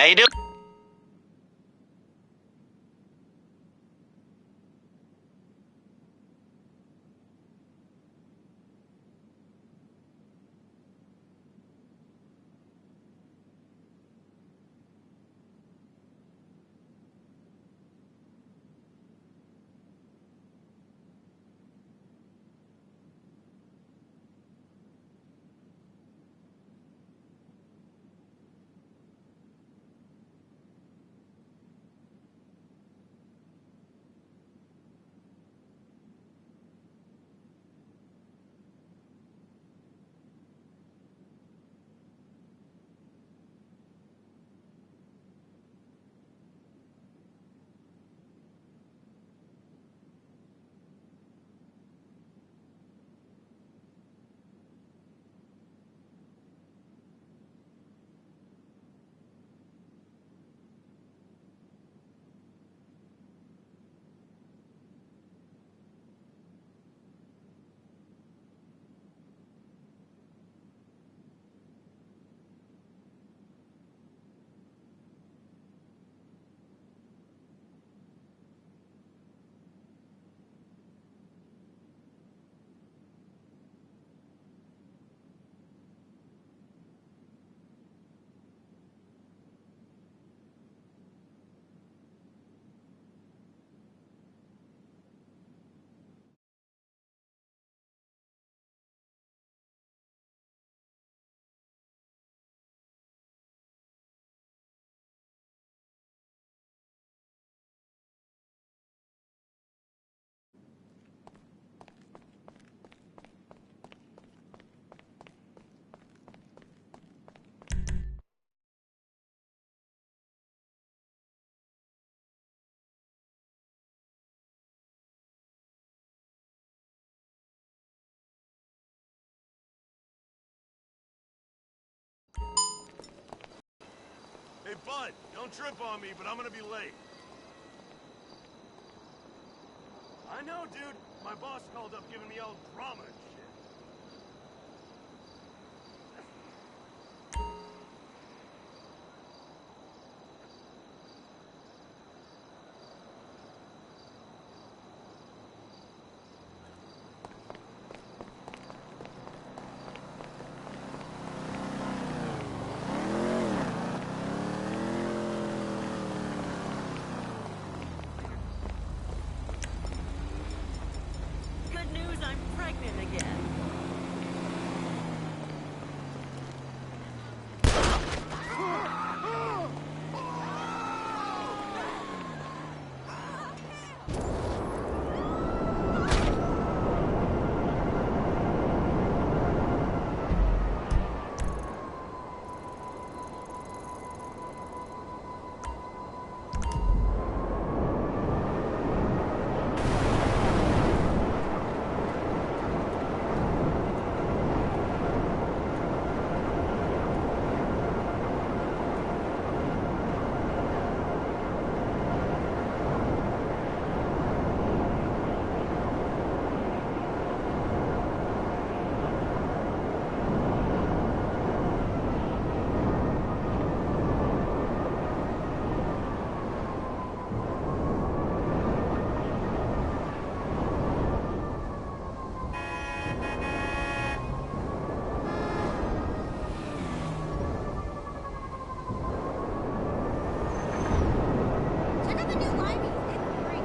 How you doing? Hey, bud, don't trip on me, but I'm gonna be late. I know, dude. My boss called up giving me all drama and shit. Good news, I'm pregnant again. Check out the new library. It's great.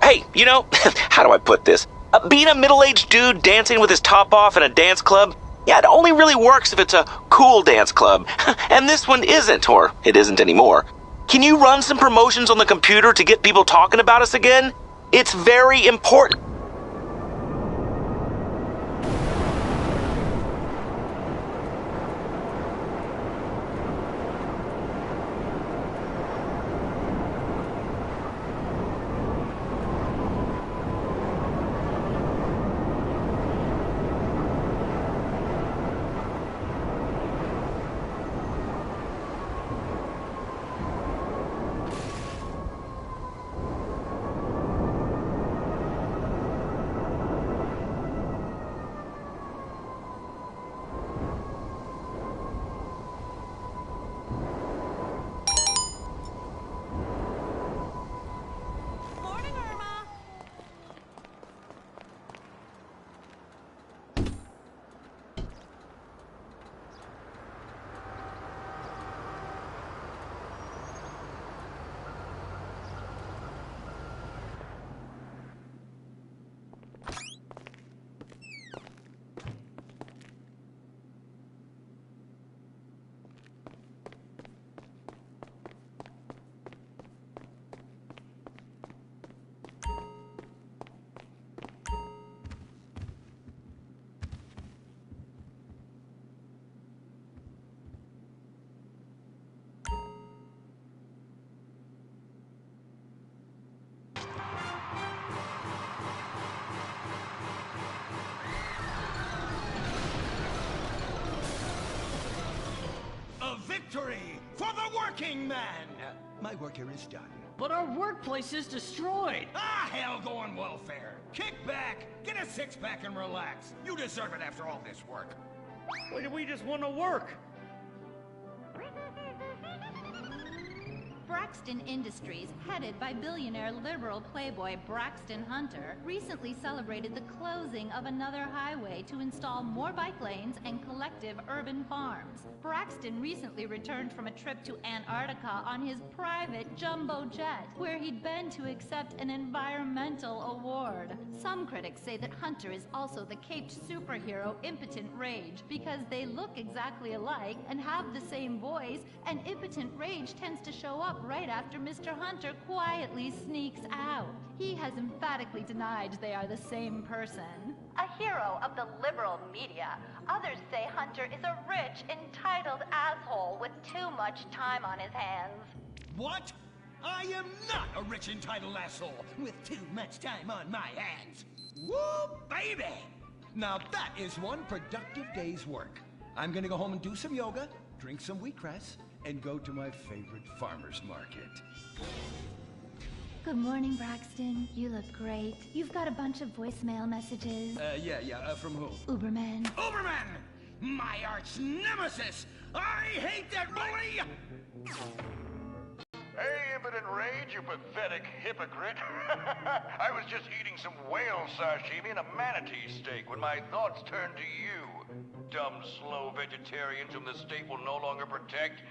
Hey, how do I put this? Being a middle-aged dude dancing with his top off in a dance club, yeah, it only really works if it's a cool dance club. And this one isn't, or it isn't anymore. Can you run some promotions on the computer to get people talking about us again? It's very important. victory for the working man! My work here is done. But our workplace is destroyed! Ah, hell go on welfare! Kick back, get a six-pack and relax. You deserve it after all this work. We just want to work! Braxton Industries, headed by billionaire liberal playboy Braxton Hunter, recently celebrated the closing of another highway to install more bike lanes and collective urban farms. Braxton recently returned from a trip to Antarctica on his private jumbo jet, where he'd been to accept an environmental award. Some critics say that Hunter is also the caped superhero Impotent Rage because they look exactly alike and have the same voice, and Impotent Rage tends to show up right after Mr. Hunter quietly sneaks out. He has emphatically denied they are the same person. A hero of the liberal media, others say Hunter is a rich, entitled asshole with too much time on his hands. What? I am not a rich, entitled asshole with too much time on my hands. Woo, baby! Now that is one productive day's work. I'm gonna go home and do some yoga, drink some wheatgrass, and go to my favorite farmer's market. Good morning, Braxton. You look great. You've got a bunch of voicemail messages. From who? Uberman. Uberman! My arch nemesis! I hate that bully! Hey, Impotent Rage, you pathetic hypocrite. I was just eating some whale sashimi and a manatee steak when my thoughts turned to you. Dumb, slow vegetarians whom the state will no longer protect.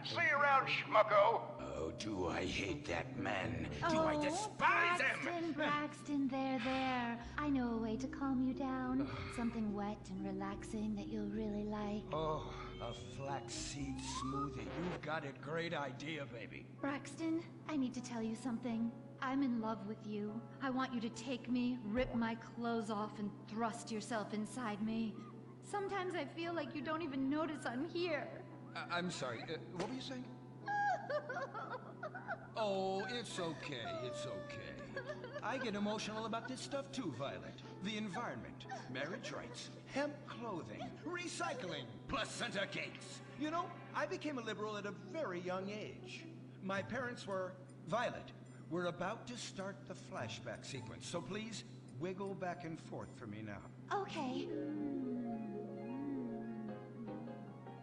See you around, schmucko. Oh, do I hate that man. Do I despise him? Braxton, there. I know a way to calm you down. Something wet and relaxing that you'll really like. Oh, a flaxseed smoothie. You've got a great idea, baby. Braxton, I need to tell you something. I'm in love with you. I want you to take me, rip my clothes off, and thrust yourself inside me. Sometimes I feel like you don't even notice I'm here. I'm sorry, what were you saying? Oh, it's okay. I get emotional about this stuff too, Violet. The environment, marriage rights, hemp clothing, recycling, placenta cakes. You know, I became a liberal at a very young age. My parents were... Violet, we're about to start the flashback sequence, so please wiggle back and forth for me now. Okay.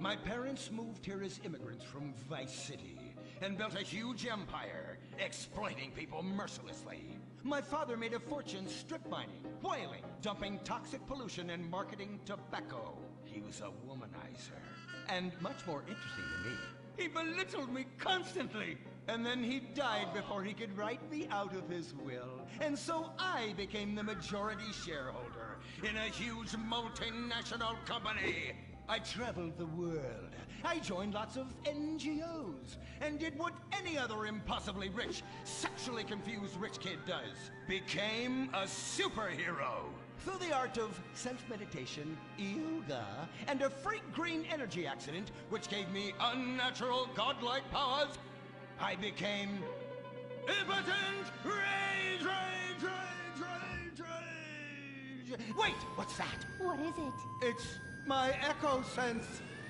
My parents moved here as immigrants from Vice City and built a huge empire, exploiting people mercilessly. My father made a fortune strip mining, whaling, dumping toxic pollution, and marketing tobacco. He was a womanizer. And much more interesting than me, he belittled me constantly. And then he died before he could write me out of his will. And so I became the majority shareholder in a huge multinational company. I traveled the world. I joined lots of NGOs and did what any other impossibly rich, sexually confused rich kid does. Became a superhero. Through the art of self-meditation, yoga, and a freak green energy accident, which gave me unnatural godlike powers, I became Impotent Rage! Wait, what's that? What is it? It's my echo sense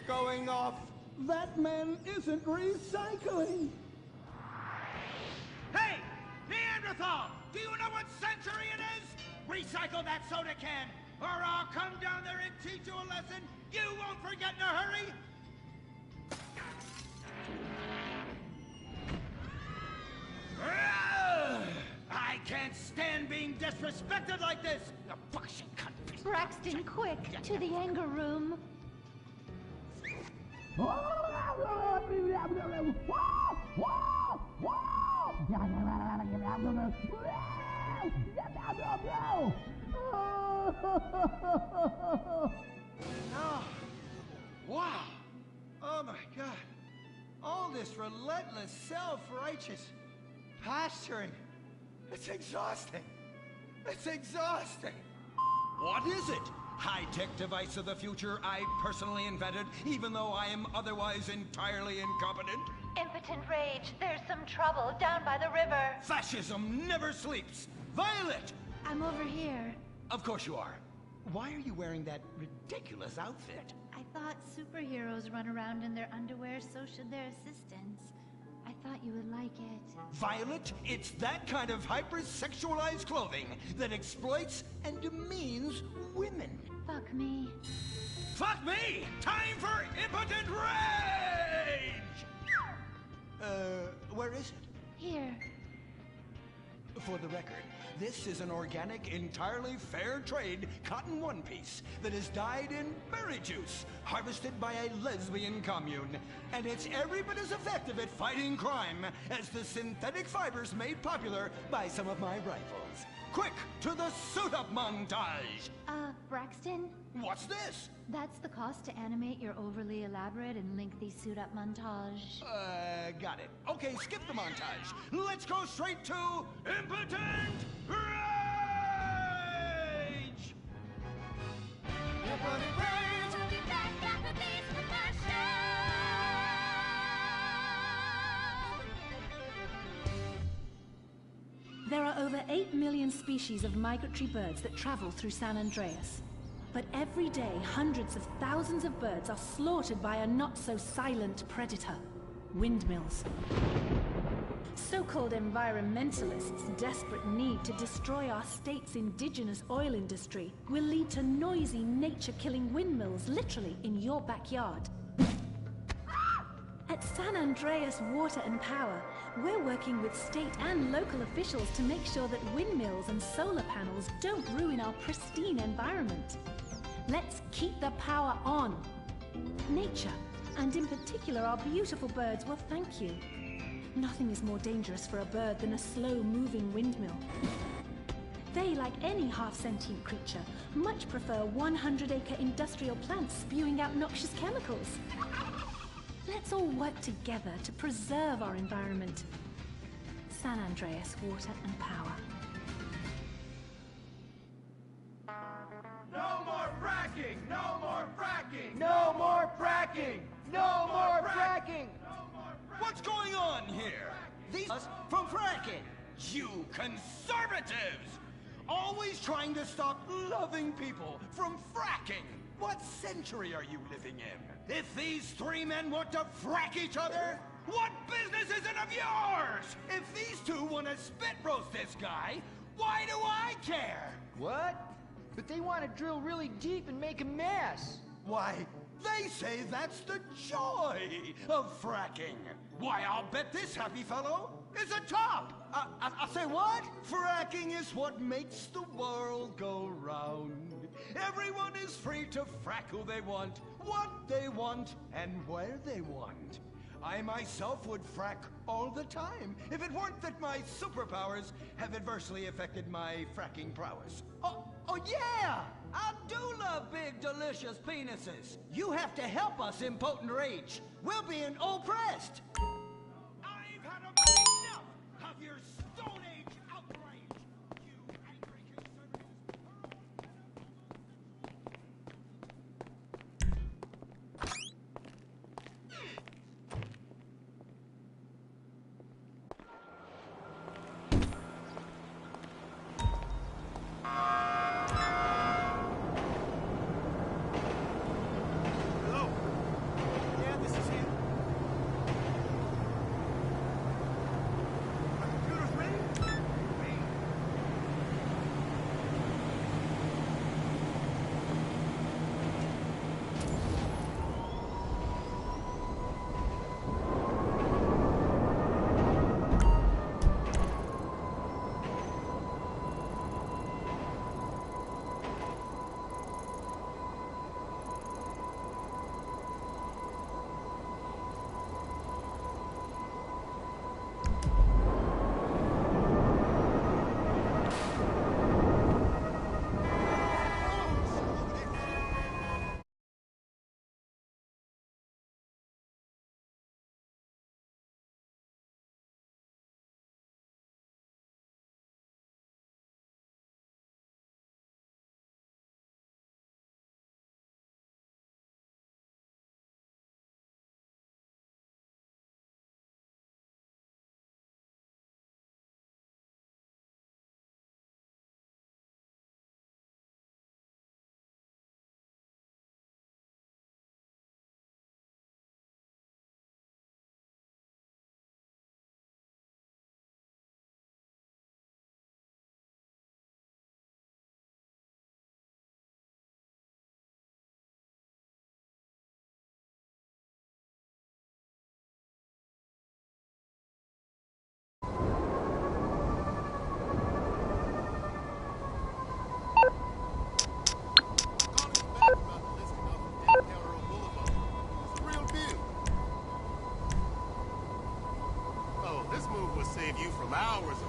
going off. That man isn't recycling. Hey, Neanderthal! Do you know what century it is? Recycle that soda can, or I'll come down there and teach you a lesson you won't forget in a hurry. I can't stand being disrespected like this! You fucking cunt. Braxton, quick, to the anger room. Wow! Oh my God! All this relentless, self-righteous posturing. It's exhausting. It's exhausting. What is it? High-tech device of the future I personally invented, even though I am otherwise entirely incompetent? Impotent Rage, there's some trouble down by the river. Fascism never sleeps. Violet! I'm over here. Of course you are. Why are you wearing that ridiculous outfit? I thought superheroes run around in their underwear, so should their assistants. I thought you would like it. Violet, it's that kind of hypersexualized clothing that exploits and demeans women. Fuck me. Fuck me! Time for impotent rage! Where is it? Here. For the record, this is an organic, entirely fair trade cotton one piece that is dyed in berry juice, harvested by a lesbian commune. And it's every bit as effective at fighting crime as the synthetic fibers made popular by some of my rivals. Quick, to the suit-up montage! Braxton? What's this? That's the cost to animate your overly elaborate and lengthy suit-up montage. Got it. Okay, skip the montage. Let's go straight to Impotent Rage! Impotent Rage! We'll be back after these commercials. There are over 8 million species of migratory birds that travel through San Andreas. But every day, hundreds of thousands of birds are slaughtered by a not-so-silent predator, windmills. So-called environmentalists' desperate need to destroy our state's indigenous oil industry will lead to noisy, nature-killing windmills literally in your backyard. At San Andreas Water and Power, we're working with state and local officials to make sure that windmills and solar panels don't ruin our pristine environment. Let's keep the power on. Nature, and in particular our beautiful birds, will thank you. Nothing is more dangerous for a bird than a slow-moving windmill. They, like any half-sentient creature, much prefer 100-acre industrial plants spewing out noxious chemicals. Let's all work together to preserve our environment. San Andreas Water and Power. No more fracking! No more fracking! No more fracking! No more fracking! What's going on here? These us from fracking. You conservatives! Always trying to stop loving people from fracking. What century are you living in? If these three men want to frack each other, what business is it of yours? If these two want to spit roast this guy, why do I care? What? But they want to drill really deep and make a mess. Why, they say that's the joy of fracking. Why, I'll bet this happy fellow is a top. I say what? Fracking is what makes the world go round. Everyone is free to frack who they want, what they want, and where they want. I myself would frack all the time if it weren't that my superpowers have adversely affected my fracking prowess. Oh yeah! I do love big, delicious penises. You have to help us, Impotent Rage. We're being oppressed. I've had enough of your Stone Age outrage, you angry conservatives. Hello? Yeah, this is him.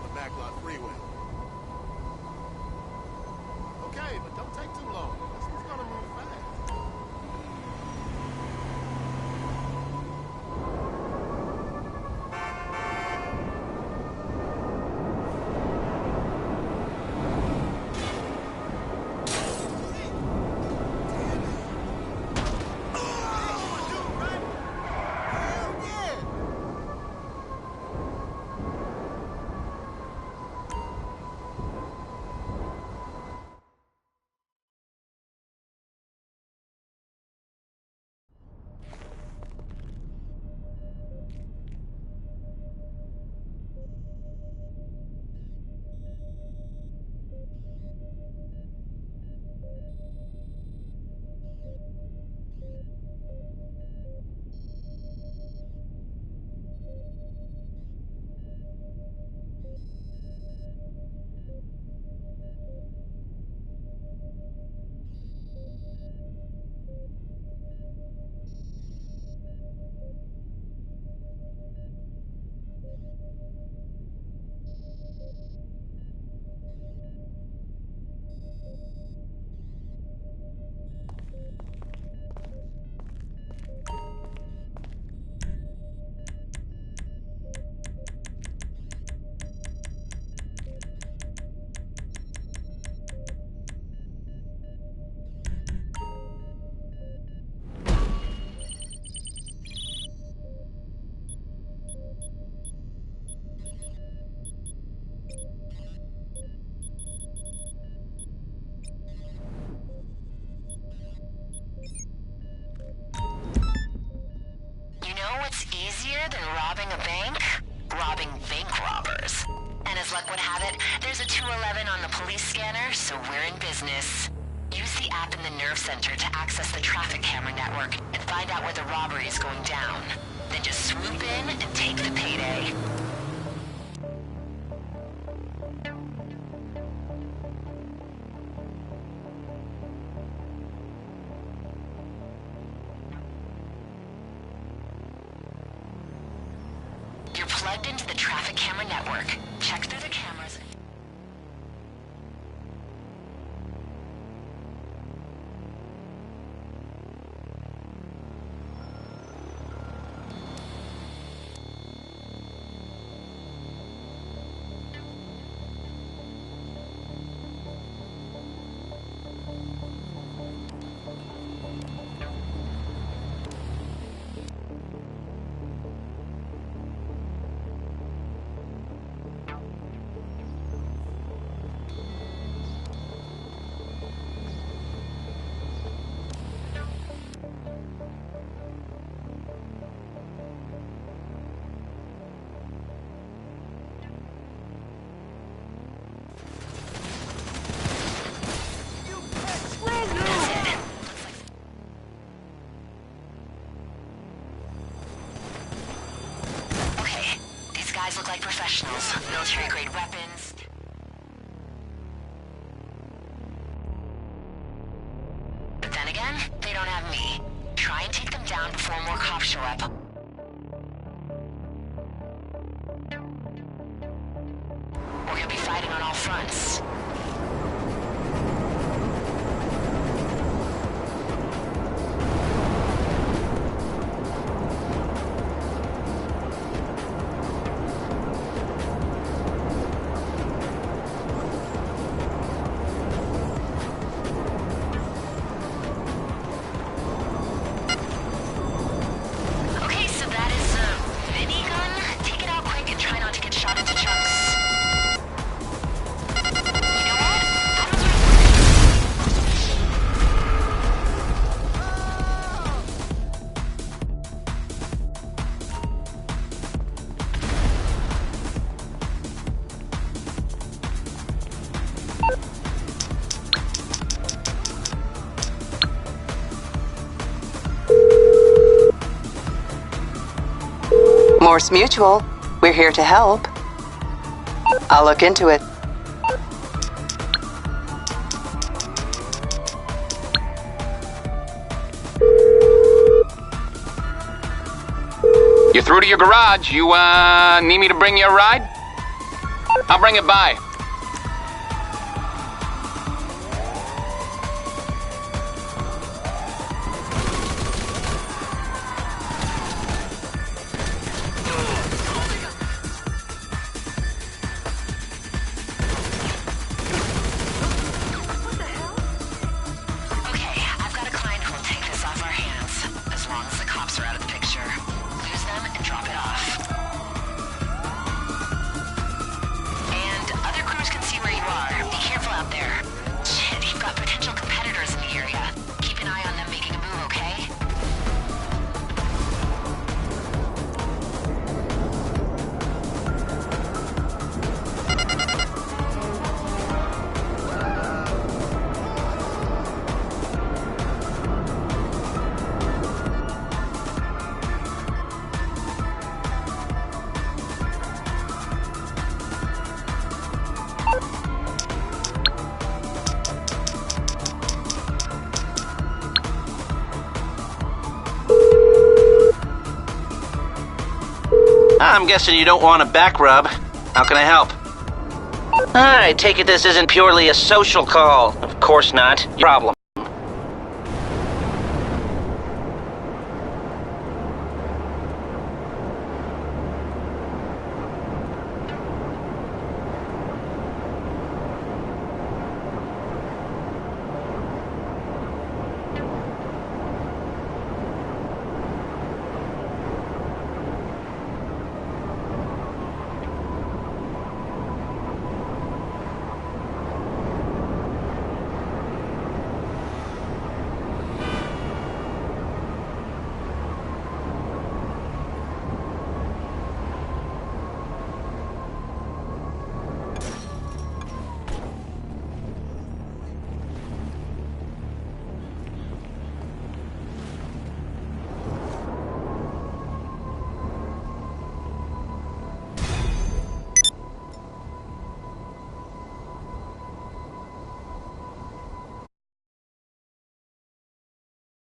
the backlot freeway. Okay, but don't take too long. This one's gonna move fast. What's easier than robbing a bank? Robbing bank robbers. And as luck would have it, there's a 211 on the police scanner, so we're in business. Use the app in the nerve center to access the traffic camera network and find out where the robbery is going down. Then just swoop in and take the payday. You're plugged into the traffic camera network. Check through the cameras. Guys look like professionals. Military-grade weapons. But then again, they don't have me. Try and take them down before more cops show up. Or you'll be fighting on all fronts. Morse Mutual, we're here to help. I'll look into it. You're through to your garage. You, need me to bring you a ride? I'll bring it by. Okay, I've got a client who'll take this off our hands, as long as the cops are out of the picture. Lose them and drop it off. And other crews can see where you are. Be careful out there. Shit, you've got potential competitors in the area. Keep an eye on them making a move, okay? I'm guessing you don't want a back rub. How can I help? I take it this isn't purely a social call. Of course not. Your problem.